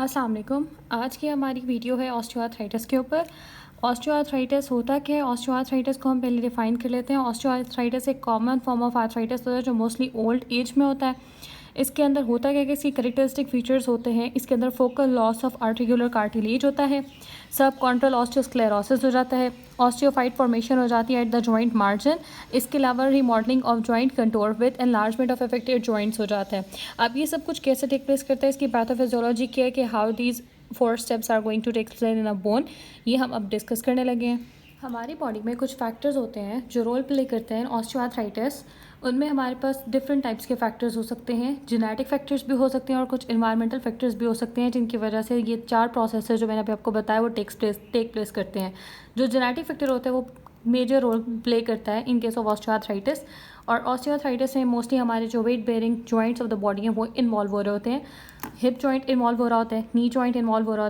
अस्सलाम वालेकुम। आज की हमारी वीडियो है ऑस्टियोआर्थराइटिस के ऊपर। ऑस्टियोआर्थराइटिस होता क्या है? ऑस्टियोआर्थराइटिस को हम पहले डिफ़ाइन कर लेते हैं। ऑस्टियोआर्थराइटिस एक कॉमन फॉर्म ऑफ आर्थराइटिस होता है जो मोस्टली ओल्ड एज में होता है। इसके अंदर होता क्या है कि इसकी कैरेक्टरिस्टिक फीचर्स होते हैं। इसके अंदर focal loss of articular cartilage होता है, सब कॉन्ट्रल ऑस्टियोस्क्लेरोसिस हो जाता है, ऑस्टियोफाइट फॉर्मेशन हो जाती है एट द जॉइंट मार्जिन। इसके अलावा remodelling of joint contour with enlargement of affected joints हो जाता है। अब ये सब कुछ कैसे टेक प्लेस करता है, इसकी पैथोफिजियोलॉजी क्या है कि how these 4 steps are going to take place in a bone, ये हम अब डिस्कस करने लगे हैं। हमारी बॉडी में कुछ फैक्टर्स होते हैं जो रोल प्ले करते हैं ऑस्टियोआर्थराइटिस। उनमें हमारे पास डिफरेंट टाइप्स के फैक्टर्स हो सकते हैं, जेनेटिक फैक्टर्स भी हो सकते हैं और कुछ इन्वायरमेंटल फैक्टर्स भी हो सकते हैं, जिनकी वजह से ये 4 प्रोसेस जो मैंने अभी आपको बताया वो टेक प्लेस करते हैं। जो जेनेटिक फैक्टर होता है वो मेजर रोल प्ले करता है इन केस ऑफ ऑस्टियोआर्थराइटिस। और ऑस्टियोआर्थराइटिस में मोस्टली हमारे जो weight bearing joints of the body हैं वो इन्वॉल्व हो रहे होते हैं। हिप जॉइंट इन्वॉल्व हो रहा होता है, नी जॉइंट इन्वॉल्व हो रहा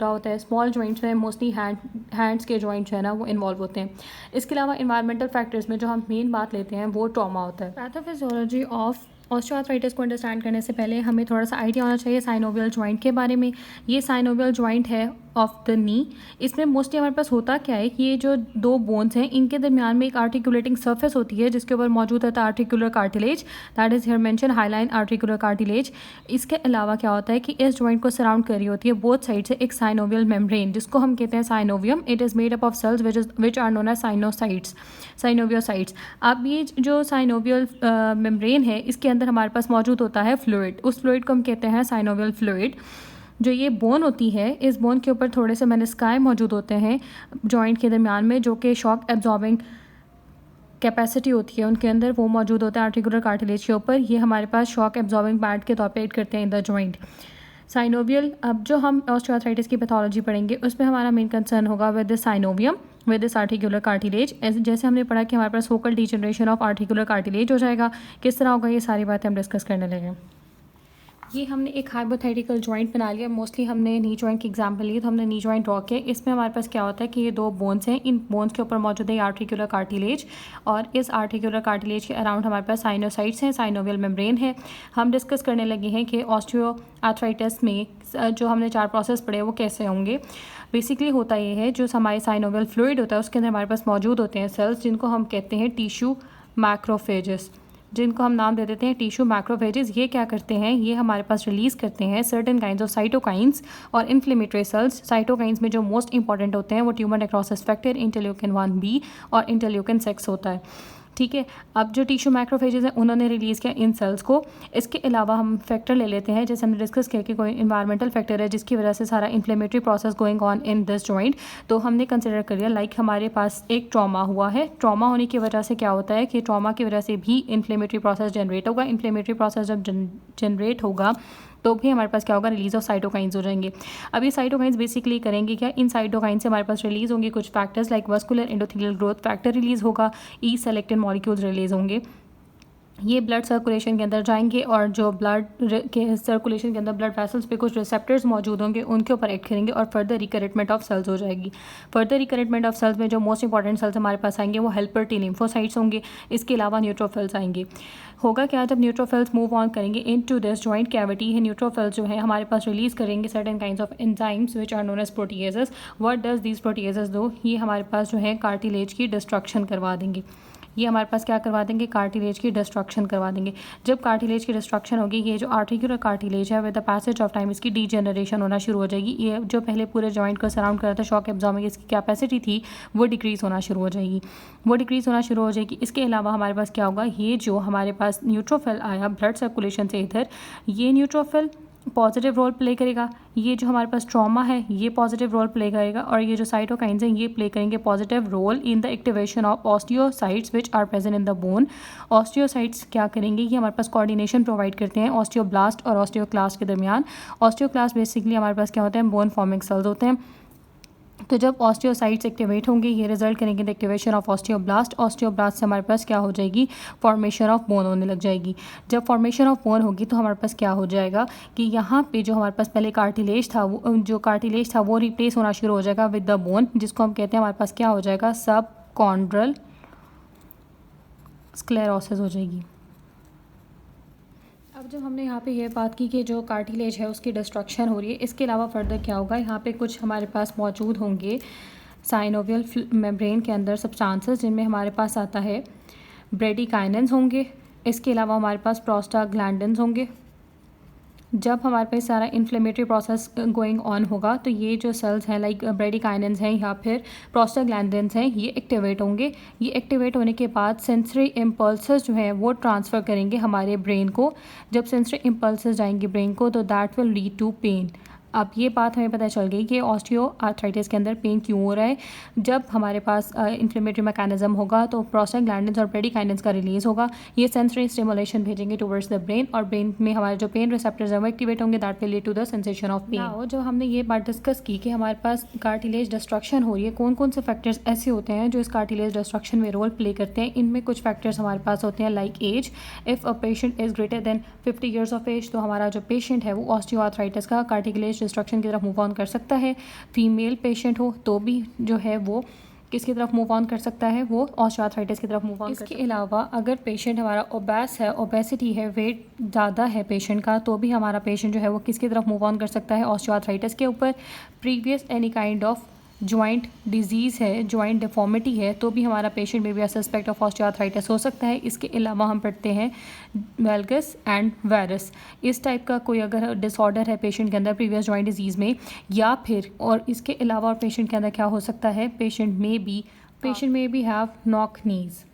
होता है। स्मॉल जॉइंट्स में मोस्टली हैंड्स के जॉइंट्स है ना वो इन्वॉल्व होते हैं। इसके अलावा इन्वायरमेंटल फैक्टर्स में जो हम मेन बात लेते हैं वो ट्रॉमा होता है। पैथोफिजियोलॉजी ऑफ ऑस्टियोआर्थराइटिस को अंडरस्टैंड करने से पहले हमें थोड़ा सा आइडिया होना चाहिए साइनोवियल जॉइंट के बारे में। ये साइनोवियल जॉइंट है ऑफ द नी। इसमें मोस्टली हमारे पास होता क्या है कि ये जो 2 बोन्स हैं इनके दरमियान में एक आर्टिकुलेटिंग सर्फेस होती है जिसके ऊपर मौजूद होता है articular cartilage, that is here mention highline articular cartilage. इसके अलावा क्या होता है कि इस जॉइंट को सराउंड कर रही होती है बोथ साइड से एक साइनोवियल मेम्ब्रेन जिसको हम कहते हैं synovium. It is made up of cells which are known as synoviocytes. अब ये जो साइनोवियल मेम्ब्रेन है इसके अंदर हमारे पास मौजूद होता है फ्लूइड। उस फ्लूइड को हम कहते हैं साइनोवियल फ्लूइड। जो ये बोन होती है इस बोन के ऊपर थोड़े से मेनिस्काई मौजूद होते हैं जॉइंट के दरमियान में, जो कि शॉक एब्जॉर्बिंग कैपेसिटी होती है उनके अंदर, वो मौजूद होता है आर्टिकुलर कार्टिलेज के ऊपर। ये हमारे पास शॉक एब्जॉर्बिंग पैड के तौर पे ऐड करते हैं इन द जॉइंट साइनोवियल। अब जो हम ऑस्टियोआर्थराइटिस की पैथोलॉजी पढ़ेंगे उसमें हमारा मेन कंसर्न होगा with the synovium with this articular cartilage. जैसे हमने पढ़ा कि हमारे पास focal degeneration of articular cartilage हो जाएगा। किस तरह होगा ये सारी बातें हम डिस्कस करने लगे। ये हमने एक हाइपोथेटिकल जॉइंट बना लिया। मोस्टली हमने नी जॉइंट की एग्जांपल ली तो हमने नी जॉइंट ड्रॉ किया। इसमें हमारे पास क्या होता है कि ये 2 बोन्स हैं, इन बोन्स के ऊपर मौजूद है आर्टिकुलर कार्टिलेज और इस आर्टिकुलर कार्टिलेज के अराउंड हमारे पास साइनोसाइट्स हैं, साइनोवियल मेम्ब्रेन है। हम डिस्कस करने लगे हैं कि ऑस्टियोआर्थराइटिस में जो हमने 4 प्रोसेस पढ़े वो कैसे होंगे। बेसिकली होता ये है जो हमारे साइनोवियल फ्लूइड होता है उसके अंदर हमारे पास मौजूद होते हैं सेल्स जिनको हम कहते हैं टिश्यू मैक्रोफेजेस, जिनको हम नाम दे देते हैं टिश्यू मैक्रोफेजेस। ये क्या करते हैं, ये हमारे पास रिलीज़ करते हैं सर्टेन काइंड्स ऑफ साइटोकाइंस और इन्फ्लेमेटरी सेल्स। साइटोकाइंस में जो मोस्ट इंपॉर्टेंट होते हैं वो tumour necrosis factor, interleukin 1b और इंटरल्यूकिन 6 होता है। ठीक है, अब जो टिश्यू मैक्रोफेजेस हैं उन्होंने रिलीज़ किया इन सेल्स को। इसके अलावा हम फैक्टर ले लेते हैं, जैसे हमने डिस्कस किया कि कोई इन्वायरमेंटल फैक्टर है जिसकी वजह से सारा inflammatory process going on in this joint, तो हमने कंसिडर कर लिया लाइक हमारे पास एक ट्रॉमा हुआ है। ट्रॉमा होने की वजह से क्या होता है कि ट्रॉमा की वजह से भी इन्फ्लेमेटरी प्रोसेस जनरेट होगा। इन्फ्लेमेटरी प्रोसेस जब जनरेट होगा तो भी हमारे पास क्या होगा, रिलीज ऑफ साइटोकाइंस हो जाएंगे। अब ये साइटोकाइंस बेसिकली करेंगे क्या, इन साइटोकाइंस से हमारे पास रिलीज होंगे कुछ factors like vascular endothelial growth factor release होगा, ई सेलेक्टिन मॉलिक्यूल्स रिलीज होंगे। ये ब्लड सर्कुलेशन के अंदर जाएंगे और जो ब्लड के सर्कुलेशन के अंदर ब्लड वेसल्स पे कुछ रिसेप्टर्स मौजूद होंगे उनके ऊपर एक्ट करेंगे और फर्दर रिकरेटमेंट ऑफ सेल्स हो जाएगी। फर्दर रिकरेटमेंट ऑफ सेल्स में जो मोस्ट इंपॉर्टेंट सेल्स हमारे पास आएंगे वो हेल्पर टी लिम्फोसाइट्स होंगे। इसके अलावा न्यूट्रोफिल्स आएंगे। होगा क्या, जब न्यूट्रोफिल्स मूव ऑन करेंगे into this joint cavity, है न्यूट्रोफिल्स जो है हमारे पास रिलीज करेंगे certain kinds of enzymes which are known as proteases. What does these proteases do, ये हमारे पास जो है कार्टिलेज की डिस्ट्रक्शन करवा देंगे। ये हमारे पास क्या करवा देंगे, कार्टिलेज की डिस्ट्रक्शन करवा देंगे। जब कार्टिलेज की डिस्ट्रक्शन होगी, ये जो आर्टिकुलर कार्टिलेज है with the passage of time इसकी डीजेनरेशन होना शुरू हो जाएगी। ये जो पहले पूरे जॉइंट को सराउंड कर रहा था शॉक एब्जॉर्बिंग इसकी कैपेसिटी थी वो डिक्रीज़ होना शुरू हो जाएगी, इसके अलावा हमारे पास क्या होगा, ये जो हमारे पास न्यूट्रोफिल आया ब्लड सर्कुलेशन से इधर, ये न्यूट्रोफिल पॉजिटिव रोल प्ले करेगा। ये जो हमारे पास ट्रॉमा है ये पॉजिटिव रोल प्ले करेगा और ये जो साइटोकाइंस हैं ये प्ले करेंगे positive role in the activation of osteocytes which are present in the bone. Osteocytes क्या करेंगे, ये हमारे पास कोऑर्डिनेशन प्रोवाइड करते हैं ऑस्टियोब्लास्ट और ऑस्टियोक्लास्ट के दरमियान। ऑस्टियोक्लास्ट बेसिकली हमारे पास क्या होते हैं, बोन फॉर्मिंग सेल्स होते हैं। तो जब ऑस्टियोसाइट्स एक्टिवेट होंगे ये रिजल्ट करेंगे the activation of osteoblast. Osteoblast से हमारे पास क्या हो जाएगी, फॉर्मेशन ऑफ बोन होने लग जाएगी। जब फॉर्मेशन ऑफ बोन होगी तो हमारे पास क्या हो जाएगा कि यहाँ पे जो हमारे पास पहले कार्टिलेज था वो रिप्लेस होना शुरू हो जाएगा विद द बोन, जिसको हम कहते हैं हमारे पास क्या हो जाएगा, सब कॉन्ड्रल स्क्लेरोसिस हो जाएगी। अब जब हमने यहाँ पे ये बात की कि जो कार्टिलेज है उसकी डिस्ट्रक्शन हो रही है, इसके अलावा फर्दर क्या होगा, यहाँ पे कुछ हमारे पास मौजूद होंगे साइनोवियल मेम्ब्रेन के अंदर सब्सटेंसेस, जिनमें हमारे पास आता है ब्रेडिकाइनेंस होंगे। इसके अलावा हमारे पास प्रोस्टाग्लैंडिन्स होंगे। जब हमारे पास सारा इन्फ्लेमेटरी प्रोसेस गोइंग ऑन होगा तो ये जो सेल्स हैं लाइक ब्रेडिकाइनेंस हैं या फिर प्रोस्टाग्लैंडिन्स हैं, ये एक्टिवेट होंगे। ये एक्टिवेट होने के बाद सेंसरी इम्पल्सेस जो हैं वो ट्रांसफ़र करेंगे हमारे ब्रेन को। जब सेंसरी इम्पल्सेस जाएंगे ब्रेन को तो that will lead to pain. अब ये बात हमें पता चल गई कि ऑस्टियो आर्थराइटिस के अंदर पेन क्यों हो रहा है। जब हमारे पास इन्फ्लेमेटरी मैकेनिज्म होगा तो प्रोस्टाग्लैंडिन्स और ब्रेडिकाइनेंस का रिलीज़ होगा। ये सेंसरी स्टिमुलेशन भेजेंगे टुवर्ड्स द ब्रेन और ब्रेन में हमारे जो पेन रिसेप्टर्स हैं वो एक्टिवेट होंगे। That will lead to the sensation of pain. Now जो हमने ये बात डिस्कस की कि हमारे पास कार्टिलेज डिस्ट्रक्शन हो रही है, कौन कौन से फैक्टर्स ऐसे होते हैं जो इस कार्टिलेज डिस्ट्रक्शन में रोल प्ले करते हैं। इनमें कुछ फैक्टर्स हमारे पास होते हैं like age. If a patient is greater than 50 years of age तो हमारा जो पेशेंट है वो ऑस्टियो आर्थराइटिस का कार्टिलेज डिस्ट्रक्शन की तरफ मूव ऑन कर सकता है। फीमेल पेशेंट हो तो भी जो है वो किसकी तरफ मूव ऑन कर सकता है, वो ऑस्टियोआर्थराइटिस की तरफ मूव ऑन। इसके अलावा अगर पेशेंट हमारा ओबेस है, ओबेसिटी है, वेट ज़्यादा है पेशेंट का, तो भी हमारा पेशेंट जो है वो किसकी तरफ मूव ऑन कर सकता है, ऑस्टियोआर्थराइटिस के ऊपर। Previous any kind of joint disease है, जॉइंट डिफॉर्मिटी है, तो भी हमारा पेशेंट में भी सस्पेक्ट ऑफ ऑस्टियोआर्थराइटिस हो सकता है। इसके अलावा हम पढ़ते हैं वेल्गस एंड वेरस, इस टाइप का कोई अगर डिसऑर्डर है पेशेंट के अंदर प्रीवियस जॉइंट डिजीज़ में, या फिर और इसके अलावा पेशेंट के अंदर क्या हो सकता है, पेशेंट में बी हैव नॉक नीज़।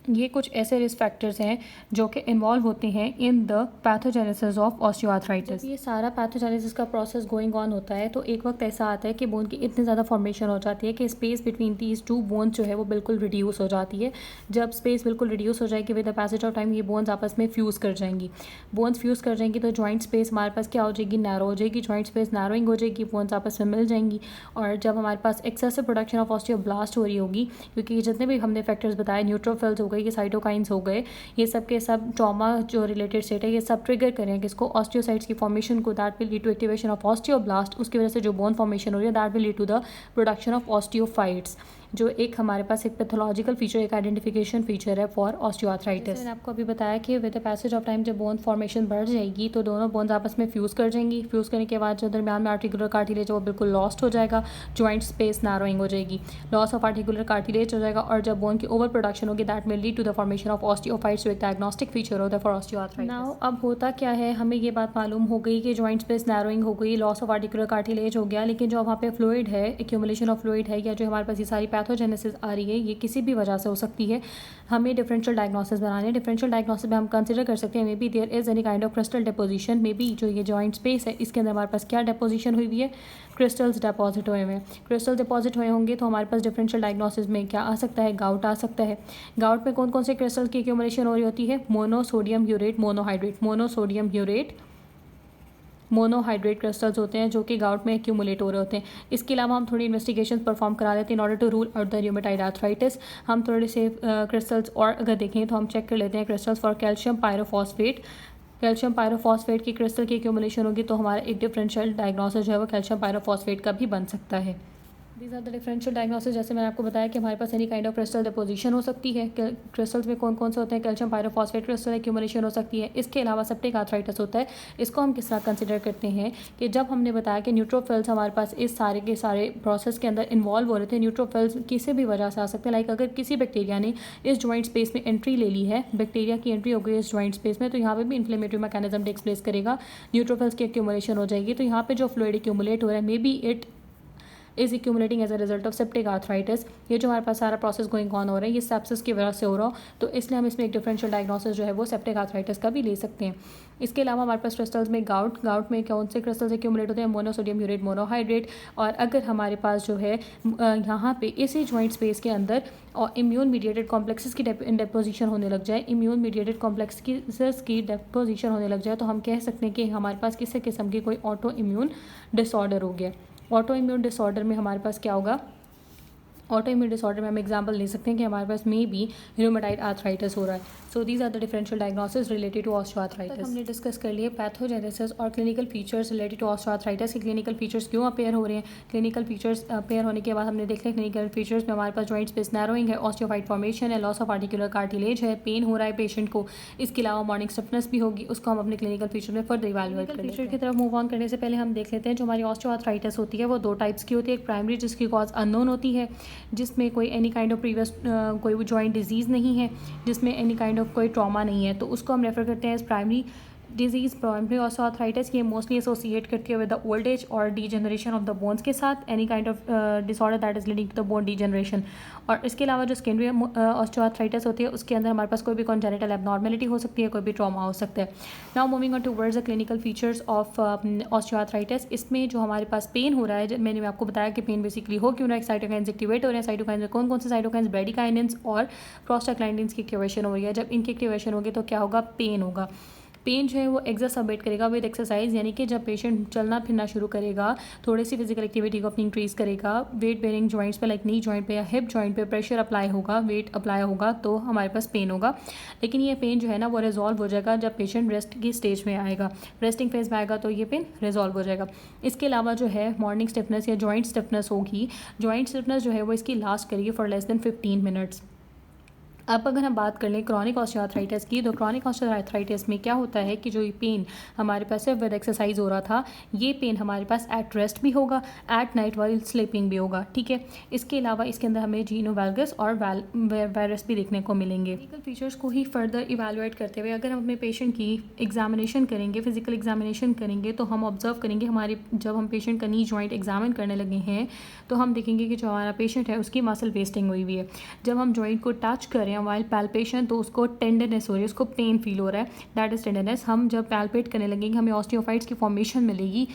ये कुछ ऐसे रिस्क फैक्टर्स हैं जो कि इन्वॉल्व होते हैं in the pathogenesis of osteoarthritis. ये सारा पैथोजेनेसिस का प्रोसेस गोइंग ऑन होता है तो एक वक्त ऐसा आता है कि बोन की इतनी ज़्यादा फॉर्मेशन हो जाती है कि space between these two bones जो है वो बिल्कुल रिड्यूस हो जाती है। जब स्पेस बिल्कुल रिड्यूस हो जाएगी with the passage of time, ये बोन्स आपस में फ्यूज़ कर जाएंगी। बोन्स फ्यूज़ कर जाएंगी तो जॉइंट स्पेस हमारे पास क्या हो जाएगी, नैरो हो जाएगी। जॉइंट स्पेस नैरोइंग हो जाएगी, बोन्स आपस में मिल जाएंगी। और जब हमारे पास एक्सेसिव प्रोडक्शन ऑफ ऑस्टियोब्लास्ट हो रही होगी, क्योंकि जितने भी हमने फैक्टर्स बताए, न्यूट्रोफिल्स हो गए, ये साइटोकाइंस हो गए, ये सब के सब ट्रॉमा जो रिलेटेड स्टेट है ये सब ट्रिगर करें किसको, ऑस्टियोसाइट्स की फॉर्मेशन को। That will lead to activation of osteoblast. उसकी वजह से जो बोन फॉर्मेशन हो रही है that will lead to the production of osteophytes, जो एक हमारे पास एक पैथोलॉजिकल फीचर, एक आइडेंटिफिकेशन फीचर है फॉर ऑस्टियोआर्थराइटिस। मैंने आपको अभी बताया कि with the passage of time जब बोन फॉर्मेशन बढ़ जाएगी तो दोनों बोन्स आपस में फ्यूज़ कर जाएंगी। फ्यूज़ करने के बाद जो दरमियान में आर्टिकुलर कार्टिलेज है वो बिल्कुल लॉस्ट हो जाएगा। जॉइंट स्पेस नैरोइंग हो जाएगी, लॉस ऑफ आर्टिकुलर कार्टिलेज हो जाएगा। और जब बोन की ओवर प्रोडक्शन होगी that will lead to the formation of osteophytes, जो एक डायग्नोस्टिक फीचर होता है फॉर ऑस्टियोआर्थराइटिस। नाउ अब होता क्या है, हमें ये बात मालूम हो गई कि जॉइंट स्पेस नैरोइंग हो गई, लॉस ऑफ आर्टिकुलर कार्टिलेज हो गया, लेकिन जो वहाँ पे फ्लूइड है, एक्यूमुलेशन ऑफ फ्लूइड है, या जो हमारे पास ये सारी पैथोजेनेसिस आ रही है, ये किसी भी वजह से हो सकती है। हमें डिफरेंशियल डायग्नोसिस बनाने, डिफरेंशियल डायग्नोसिस में हम कंसिडर कर सकते हैं may be there is any kind of crystal deposition. May be जो ये जॉइंट स्पेस है इसके अंदर हमारे पास क्या डिपोजिशन हुई हुई है, क्रिस्टल्स डिपॉजिट हुए हैं। क्रिस्टल डिपॉजिट हुए होंगे तो हमारे पास डिफरेंशियल डायग्नोसिस में क्या आ सकता है, गाउट आ सकता है। गाउट में कौन कौन से क्रिस्टल की एक्यूमुलेशन हो रही होती है, monosodium urate, monohydrate. Monosodium urate, monohydrate crystals होते हैं जो कि गाउट में एक्यूमुलेट हो रहे होते हैं। इसके अलावा हम थोड़ी इन्वेस्टिगेशन परफॉर्म करा लेते हैं in order to rule out the rheumatoid arthritis. हम थोड़े से क्रिस्टल्स और अगर देखें तो हम चेक कर लेते हैं crystals for calcium pyrophosphate. Calcium pyrophosphate की क्रिस्टल की एक्यूमुलेशन होगी तो हमारा एक डिफरेंशियल डायग्नोसिस जो है वो कैल्शियम पायरोफॉस्फेट का भी बन सकता है। These are the differential diagnosis. जैसे मैंने आपको बताया कि हमारे पास any kind of crystal deposition हो सकती है। क्रिस्टल्स में कौन कौन से होते हैं, कैल्शियम पायरोफॉस्फेट क्रिस्टल एक्यूमुलेशन हो सकती है। इसके अलावा सेप्टिक आर्थराइटिस होता है। इसको हम किस तरह कंसिडर करते हैं कि जब हमने बताया कि न्यूट्रोफिल्स हमारे पास इस सारे के सारे प्रोसेस के अंदर इन्वॉल्व हो रहे थे, न्यूट्रोफिल्स किसी भी वजह से आ सकते हैं। लाइक अगर किसी बैक्टीरिया ने इस जॉइंट स्पेस में एंट्री ले ली है, बैक्टीरिया की एंट्री हो गई इस जॉइंट स्पेस में, तो यहाँ पे भी इन्फ्लेमेटरी मैकेनिज्म टेक्स प्लेस करेगा, न्यूट्रोफिल्स की एक्यूमुलेशन हो जाएगी। तो यहाँ पे जो फ्लूइड एक्यूमुलेट हो रहा है may be it is accumulating as a result of septic arthritis. ये जो हमारे पास सारा प्रोसेस गोइंग ऑन हो रहा है ये सेप्सिस की वजह से हो रहा हो, तो इसलिए हम इसमें एक डिफरेंशियल डायग्नोसिस जो है वो सेप्टिक आर्थराइटिस का भी ले सकते हैं। इसके अलावा हमारे पास क्रिस्टल्स में गाउट में कौन से क्रिस्टल्स एक्यूमुलेट होते हैं, मोनोसोडियम यूरेट, मोनोहाइड्रेट। और अगर हमारे पास जो है यहाँ पे इसी जॉइंट स्पेस के अंदर और इम्यून मीडिएटेड कॉम्प्लेक्सेस की डिपोजिशन होने लग जाए, इम्यून मीडिएटेड कॉम्प्लेक्सेस की डिपोजिशन होने लग जाए, तो हम कह सकते हैं कि हमारे पास किसी किस्म की कोई ऑटो इम्यून डिसऑर्डर हो गया। ऑटो इम्यून डिसऑर्डर में हमारे पास क्या होगा, ऑटो इम्यून डिसऑर्डर में हम एग्जांपल ले सकते हैं कि हमारे पास मे बी रूमेटाइड आर्थराइटिस हो रहा है. So these are the differential diagnosis related to osteoarthritis. हमने डिस्कस कर लिए पैथोजेनेसिस और clinical features related to osteoarthritis के क्लिनिकल फीचर्स क्यों अपेयर हो रहे हैं. क्लिनिकल फीचर्स अपेयर होने के बाद हमने देख लिया क्लिनिकल फीचर्स में हमारे पास जॉइंट स्पेस नैरोइंग है, ऑस्टियोफाइट फॉर्मेशन है, लॉस ऑफ आर्टिकुलर कार्टिलेज है, पेन हो रहा है पेशेंट को. इसके अलावा मॉर्निंग स्टिफनेस भी होगी, उसको हम अपने क्लिनिकल फीचर में फर्दर इवैल्यूएट करेंगे. फीचर की तरफ मूव ऑन करने से पहले हम देख लेते हैं जो हमारी ऑस्टियोआर्थराइटिस होती है वो दो टाइप्स की होती है. एक प्राइमरी जिसकी कॉज अननोन होती है, जिसमें कोई एनी काइंड ऑफ प्रीवियस कोई जॉइंट डिजीज़ नहीं है, जिसमें एनी काइंड ऑफ कोई ट्रॉमा नहीं है, तो उसको हम रेफर करते हैं as primary disease. Primary osteoarthritis ये मोस्टली एसोसिएट करती है विद द ओल्ड एज और डीजनरेशन ऑफ द बोन्स के साथ, any kind of disorder that is leading to the bone degeneration. और इसके अलावा जो सेकेंडरी ऑस्टियोआर्थराइटिस होती है उसके अंदर हमारे पास कोई भी कॉन्जेनिटल एबनॉर्मेलिटी हो सकती है, कोई भी ट्रॉमा हो सकता है. Now moving on towards the clinical features of osteoarthritis. इसमें जो हमारे पास पेन हो रहा है, मैंने आपको बताया कि पेन बेसिकली हो क्यों रहा है. साइटोकाइन्स एक्टिवेट हो रहे हैं. साइटोकाइन्स में कौन कौन से साइटोकाइन्स, ब्रेडिकाइनिन्स और प्रोस्टाग्लैंडिन्स की एक्टिवेशन हो रही है. जब इनकी एक्टिवेशन होगी तो क्या होगा, पेन होगा. पेन जो है वो एक्सरसबेट करेगा विद एक्सरसाइज, यानी कि जब पेशेंट चलना फिरना शुरू करेगा, थोड़ी सी फिजिकल एक्टिविटी को अपनी इंक्रीज़ करेगा, वेट बेयरिंग जॉइंट्स पे लाइक नी जॉइंट पे या हिप जॉइंट पे प्रेशर अप्लाई होगा, वेट अप्लाई होगा, तो हमारे पास पेन होगा. लेकिन ये पेन जो है ना वो रिजॉल्व हो जाएगा जब पेशेंट रेस्ट की स्टेज में आएगा, रेस्टिंग फेज में आएगा तो ये पेन रिजॉल्व हो जाएगा. इसके अलावा जो है मॉर्निंग स्टिफनेस या जॉइंट स्टिफनेस होगी. जॉइंट स्टिफनेस जो है वो इसकी लास्ट करेगी फॉर लेस देन 15 मिनट्स. अब अगर हम बात कर लें क्रॉनिक ऑस्टियोआर्थराइटिस की, तो क्रॉनिक ऑस्टियोआर्थराइटिस में क्या होता है कि जो ये पेन हमारे पास सिर्फ विद एक्सरसाइज हो रहा था, ये पेन हमारे पास एट रेस्ट भी होगा, एट नाइट वाइल स्लीपिंग भी होगा. ठीक है. इसके अलावा इसके अंदर हमें जीनो वैल्गस और वायरस भी देखने को मिलेंगे. क्लिनिकल फीचर्स को ही फर्दर इवैल्यूएट करते हुए अगर हम अपने पेशेंट की एग्जामिनेशन करेंगे, फिजिकल एग्जामिनेशन करेंगे, तो हम ऑब्जर्व करेंगे हमारे जब हम पेशेंट का नी जॉइंट एग्जामिन करने लगे हैं तो हम देखेंगे कि जो हमारा पेशेंट है उसकी मसल वेस्टिंग हुई हुई है. जब हम जॉइंट को टच करें वाइल पैल्पेशन तो उसको टेंडरनेस हो रही है, उसको पेन फील हो रहा है, दैट इज टेंडरनेस. हम जब पैल्पेट करने लगेंगे हमें ऑस्टियोफाइट्स की फॉर्मेशन मिलेगी,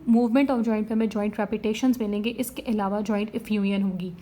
मूवमेंट ऑफ जॉइंट पे हमें जॉइंट रेपिटेशंस मिलेंगे. इसके अलावा जॉइंट इफ्यूजन होगी.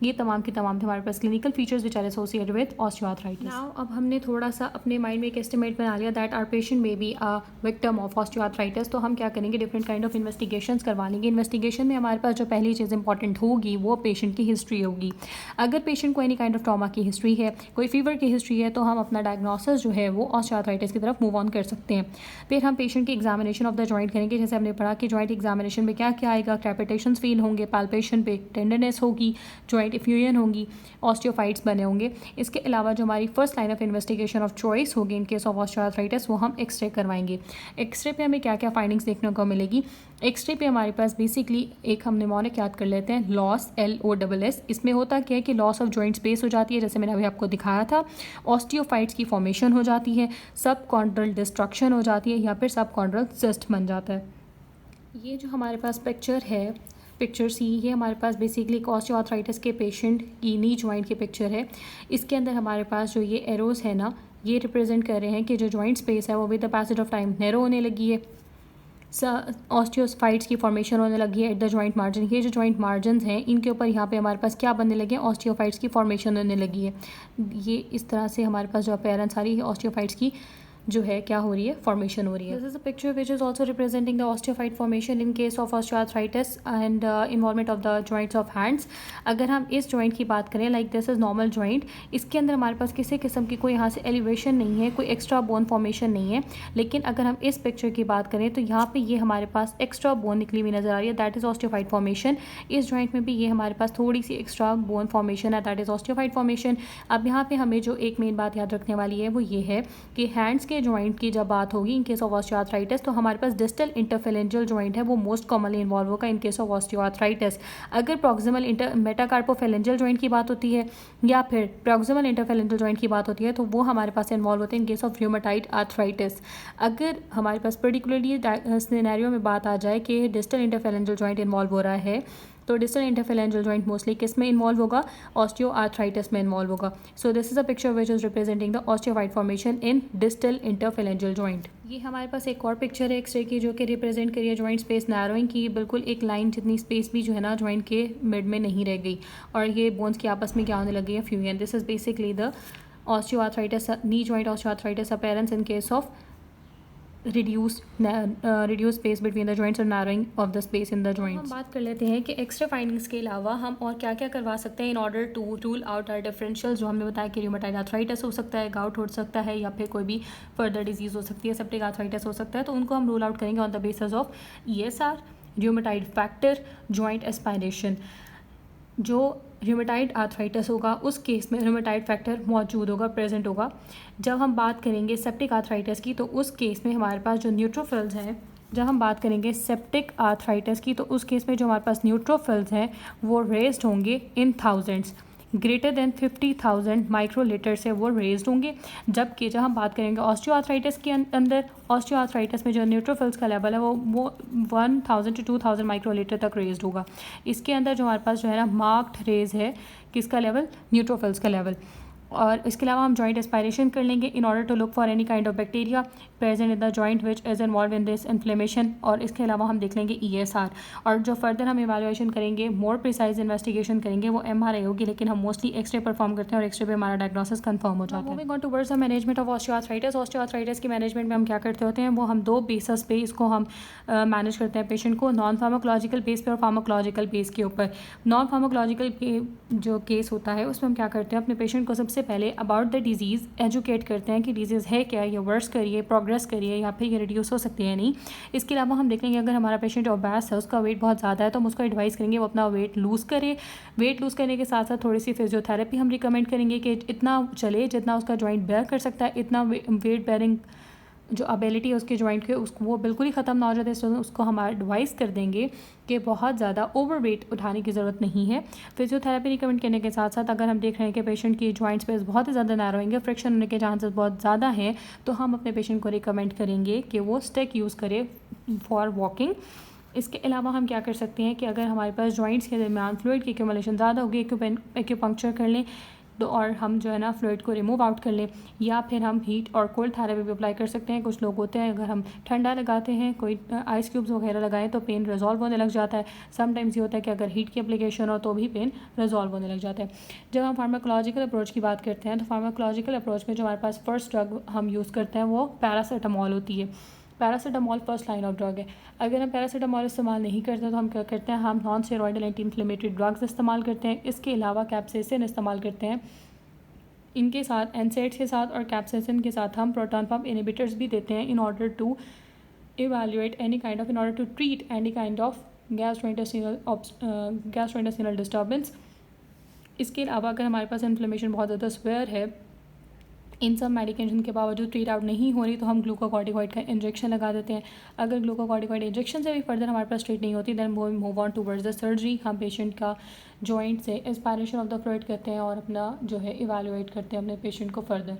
ये तमाम के तमाम थे हमारे पास clinical features which are associated with osteoarthritis. Now अब हमने थोड़ा सा अपने माइंड में एक एस्टिमेट बना लिया that our patient may be a victim of osteoarthritis. तो हम क्या करेंगे, डिफरेंट काइंड ऑफ इन्वेस्टिगेशंस करवा लेंगे. इन्वेस्टिगेशन में हमारे पास जो पहली चीज़ इंपॉर्टेंट होगी वो पेशेंट की हिस्ट्री होगी. अगर पेशेंट को एनी काइंड ऑफ ट्रॉमा की हिस्ट्री है, कोई फीवर की हिस्ट्री है, तो हम अपना डायग्नोसिस जो है वो ऑस्टियोआर्थराइटिस की तरफ मूव ऑन कर सकते हैं. फिर हम पेशेंट की एग्जामिनेशन ऑफ द जॉइंट करेंगे. जैसे हमने पढ़ा कि जॉइंट एग्जामिनेशन में क्या क्या आएगा, क्रेपिटेशंस फील होंगे, पैल्पेशन पे टेंडरनेस होगी, जॉइंट इफ्यूजन होगी, ऑस्टियोफाइट्स बने होंगे. इसके अलावा जो हमारी first line of investigation of choice होगी इन केस ऑफ ऑस्टियोआर्थराइटिस वो हम एक्सरे करवाएंगे. एक्सरे पे हमें क्या क्या फाइंडिंग्स देखने को मिलेगी. एक्सरे पे हमारे पास बेसिकली एक हम निमोनिक याद कर लेते हैं, लॉस LOSS. इसमें होता क्या है कि लॉस ऑफ जॉइंट स्पेस हो जाती है, जैसे मैंने अभी आपको दिखाया था. ऑस्टियोफाइट्स की फॉर्मेशन हो जाती है, सब कॉन्ड्रल डिस्ट्रक्शन हो जाती है या फिर सब कॉन्ड्रल सिस्ट बन जाता है. ये जो हमारे पास पिक्चर है, पिक्चर सी, ये हमारे पास बेसिकली ऑस्टियोआर्थराइटिस के पेशेंट की नी जॉइंट की पिक्चर है. इसके अंदर हमारे पास जो ये एरोस है ना, ये रिप्रेजेंट कर रहे हैं कि जो जॉइंट स्पेस है वो with the passage of time narrow होने लगी है, ऑस्टियोफाइट्स की फॉर्मेशन होने लगी है एट द जॉइंट मार्जिन. ये जो जॉइंट मार्जिन हैं इनके ऊपर यहाँ पे हमारे पास क्या बनने लगे हैं, ऑस्टियोफाइट्स की फॉर्मेशन होने लगी है. ये इस तरह से हमारे पास जो अपीयरेंस आ रही है ऑस्टियोफाइट्स की जो है क्या हो रही है, फॉर्मेशन हो रही है. This is a picture which is also representing the osteophyte formation in case of osteoarthritis and involvement of the joints of hands. अगर हम इस जॉइंट की बात करें, like this is normal joint, इसके अंदर हमारे पास किसी किस्म की कोई यहाँ से एलिवेशन नहीं है, कोई एक्स्ट्रा बोन फॉर्मेशन नहीं है. लेकिन अगर हम इस पिक्चर की बात करें तो यहाँ पे ये हमारे पास एक्स्ट्रा बोन निकली हुई नजर आ रही है, दैट इज ऑस्टियोफाइट फॉर्मेशन. इस जॉइंट में भी ये हमारे पास थोड़ी सी एक्स्ट्रा बोन फॉर्मेशन है, दैट इज ऑस्टियोफाइट फॉर्मेशन. अब यहाँ पे हमें जो एक मेन बात याद रखने वाली है वो ये है कि हैंड्स के जॉइंट की जब बात होगी इन केस ऑफ ऑस्टियोआर्थराइटिस तो हमारे पास डिस्टल इंटरफेरेंजियल जॉइंट है वो मोस्ट कॉमनली इन्वॉल्व होगा इन केस ऑफ ऑस्टियोआर्थराइटिस. अगर प्रॉक्सिमल मेटाकार्पोफेरेंजियल जॉइंट की बात होती है या फिर प्रॉक्सिमल इंटरफेरेंजियल जॉइंट की बात होती है तो वो हमारे पास इन्वॉल्व होते हैं इन केस ऑफ रूमेटाइड आर्थराइटिस. अगर हमारे पास पर्टिकुलरली सिनेरियो में बात आ जाए कि डिस्टल इंटरफेरेंजियल जॉइंट इन्वॉल्व हो रहा है तो डिस्टल इंटरफेरेंजियल जॉइंट मोस्टली किस में इन्वॉल्व होगा, ऑस्टियोआर्थराइटिस में इन्वॉल्व होगा. So this is a picture which is representing the osteophyte formation in distal interphalangeal joint. ये हमारे पास एक और पिक्चर है एक्सरे की जो कि रिप्रेजेंट करिए जॉइंट स्पेस नैरोइंग की. बिल्कुल एक लाइन जितनी स्पेस भी जो है ना जॉइंट के मिड में नहीं रह गई और ये बोन्स की आपस में क्या होने लगी है, fusion. This is basically the osteoarthritis knee joint osteoarthritis appearance in case of reduce space between the joints और narrowing of the space in the joints. हम बात कर लेते हैं कि एक्स्ट्रा फाइंडिंग्स के अलावा हम और क्या क्या करवा सकते हैं in order to rule out our differential. जो हमने बताया कि रूमेटॉइड आर्थराइटिस हो सकता है, गाउट हो सकता है, या फिर कोई भी फर्दर डिजीज़ हो सकती है, सेप्टिक आर्थराइटिस हो सकता है, तो उनको हम रूल आउट करेंगे on the basis of ESR, rheumatoid factor, joint aspiration. जो रूमेटॉइड आर्थराइटिस होगा उस केस में रूमेटॉइड फैक्टर मौजूद होगा, प्रेजेंट होगा। जब हम बात करेंगे सेप्टिक आर्थराइटिस की तो उस केस में हमारे पास जो न्यूट्रोफिल्स हैं, जब हम बात करेंगे सेप्टिक आर्थराइटिस की तो उस केस में जो हमारे पास न्यूट्रोफिल्स हैं वो रेज्ड होंगे in thousands, greater than 50,000 microlitre से वो रेज्ड होंगे। जबकि जब हम बात करेंगे ऑस्टियोआर्थराइटिस के अंदर, ऑस्टियोआर्थराइटिस में जो न्यूट्रोफिल्स का लेवल है वो 1,000 to 2,000 माइक्रोलीटर तक रेज्ड होगा। इसके अंदर जो हमारे पास जो है ना मार्क्ड रेज है किसका लेवल, न्यूट्रोफिल्स का लेवल। और इसके अलावा हम जॉइंट एस्पायरेशन कर लेंगे in order to look for any kind of bacteria present in the joint which is involve in this inflammation. और इसके अलावा हम देख लेंगे ESR। और जो फर्दर हम इवैल्यूएशन करेंगे, मोर प्रिसाइज इन्वेस्टिगेशन करेंगे, वो MRI होगी, लेकिन हम मोस्टली एक्सरे परफॉर्म करते हैं और एक्सरे पे हमारा डायग्नोसिस कंफर्म हो जाता है। Moving on towards the management of osteoarthritis. Osteoarthritis की मैनेजमेंट में हम क्या करते होते हैं, वो हम दो बेसिस पे इसको हम मैनेज करते हैं पेशेंट को, नॉन फार्माकोलॉजिकल बेस पे और फार्माकोलॉजिकल बेस के ऊपर। नॉन फार्माकोलॉजिकल जो केस होता है उसमें हम क्या करते हैं, अपने पेशेंट को सबसे पहले अबाउट द डिजीज़ एजुकेट करते हैं कि डिजीज़ है क्या, ये वर्स करिए, प्रोग्रेस करिए, या फिर ये रिड्यूस हो सकती है नहीं। इसके अलावा हम देखेंगे अगर हमारा पेशेंट ओबेस है, उसका वेट बहुत ज़्यादा है, तो हम उसको एडवाइस करेंगे वो अपना वेट लूज़ करे। वेट लूज़ करने के साथ साथ थोड़ी सी फिजियोथेरेपी हम रिकमेंड करेंगे कि इतना चले जितना उसका जॉइंट बेयर कर सकता है, इतना वेट बेयरिंग जो एबिलिटी है उसके जॉइंट के उसको वो बिल्कुल ही ख़त्म ना हो जाते, तो उसको हम एडवाइस कर देंगे कि बहुत ज़्यादा ओवर वेट उठाने की ज़रूरत नहीं है। फिजियोथेरेपी रिकमेंड करने के साथ साथ अगर हम देख रहे हैं कि पेशेंट की जॉइंट स्पेस बहुत ही ज़्यादा नैरो होंगे, फ्रिक्शन होने के चांसेस बहुत ज़्यादा हैं, तो हम अपने पेशेंट को रिकमेंड करेंगे कि वो स्टिक यूज़ करे फॉर वॉकिंग। इसके अलावा हम क्या कर सकते हैं कि अगर हमारे पास जॉइंट्स के दरमियान फ्लूइड की एक्यूमुलेशन ज़्यादा होगी, एक्यूपंक्चर कर लें तो, और हम जो है ना फ्लूइड को रिमूव आउट कर लें, या फिर हम हीट और कोल्ड थेरेपी भी अप्लाई कर सकते हैं। कुछ लोग होते हैं अगर हम ठंडा लगाते हैं, कोई आइस क्यूब्स वगैरह लगाएं तो पेन रिजॉल्व होने लग जाता है। समटाइम्स ये होता है कि अगर हीट की एप्लीकेशन हो तो भी पेन रिजॉल्व होने लग जाता है। जब हम फार्माकोलॉजिकल अप्रोच की बात करते हैं तो फार्माकोलॉजिकल अप्रोच में जो हमारे पास फर्स्ट ड्रग हम यूज़ करते हैं वो पैरासीटामॉल होती है। Paracetamol first line of drug है। अगर हम पैरासीटामॉल इस्तेमाल नहीं करते तो हम क्या करते हैं, हम non steroidal anti inflammatory drugs इस्तेमाल करते हैं। इसके अलावा कैप्साइसिन इस्तेमाल करते हैं। इनके साथ एनसेड्स के साथ और कैप्साइसिन के साथ हम प्रोटॉन पंप इनहिबिटर्स भी देते हैं in order to evaluate any kind of, in order to treat any kind of gastrointestinal disturbance. इसके अलावा अगर हमारे पास इन्फ्लेमेशन बहुत ज़्यादा स्वेयर है, इन सब मेडिकेशन के बावजूद ट्रीट आउट नहीं हो रही, तो हम ग्लूकोकॉर्टिकॉइड का इंजेक्शन लगा देते हैं। अगर ग्लूकोकॉर्टिकॉइड इंजेक्शन से भी फर्दर हमारे पास ट्रीट नहीं होती, देन वो move on towards the surgery. हम पेशेंट का जॉइंट से एस्पायरेशन ऑफ द फ्लूइड करते हैं और अपना जो है इवैल्यूएट करते हैं अपने पेशेंट को फर्दर।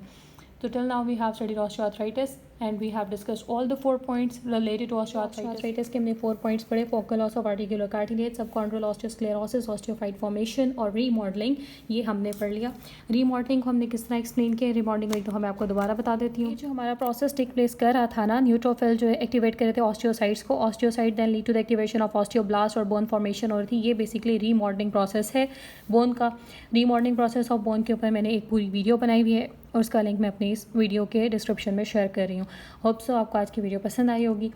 तो till now we have studied osteoarthritis and we have discussed all the 4 points related to osteoarthritis के हमने 4 points पढ़े, focal loss of articular cartilage, subchondral osteosclerosis, osteophyte formation और remodeling, ये हमने पढ़ लिया। remodeling को हमने किस तरह एक्सप्लेन किया, remodeling तो मैं आपको दोबारा बता देती हूँ। जो हमारा प्रोसेस टेक प्लेस कर रहा था ना, न्यूट्रोफिल जो है एक्टिवेट कर रहे थे ऑस्टियोसाइट्स को, osteocyte then lead to the activation of osteoblast और बोन फॉर्मेशन हो रही थी। ये बेसिकली रीमॉडलिंग प्रोसेस है बोन का। रीमॉडलिंग प्रोसेस ऑफ बोन के ऊपर मैंने एक पूरी वीडियो बनाई हुई है और उसका लिंक मैं अपनी इस वीडियो के डिस्क्रिप्शन में शेयर कर रही हूँ। होप सो आपको आज की वीडियो पसंद आई होगी,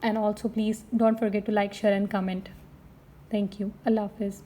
and also please don't forget to like, share and comment. Thank you. अल्लाह हाफिज़।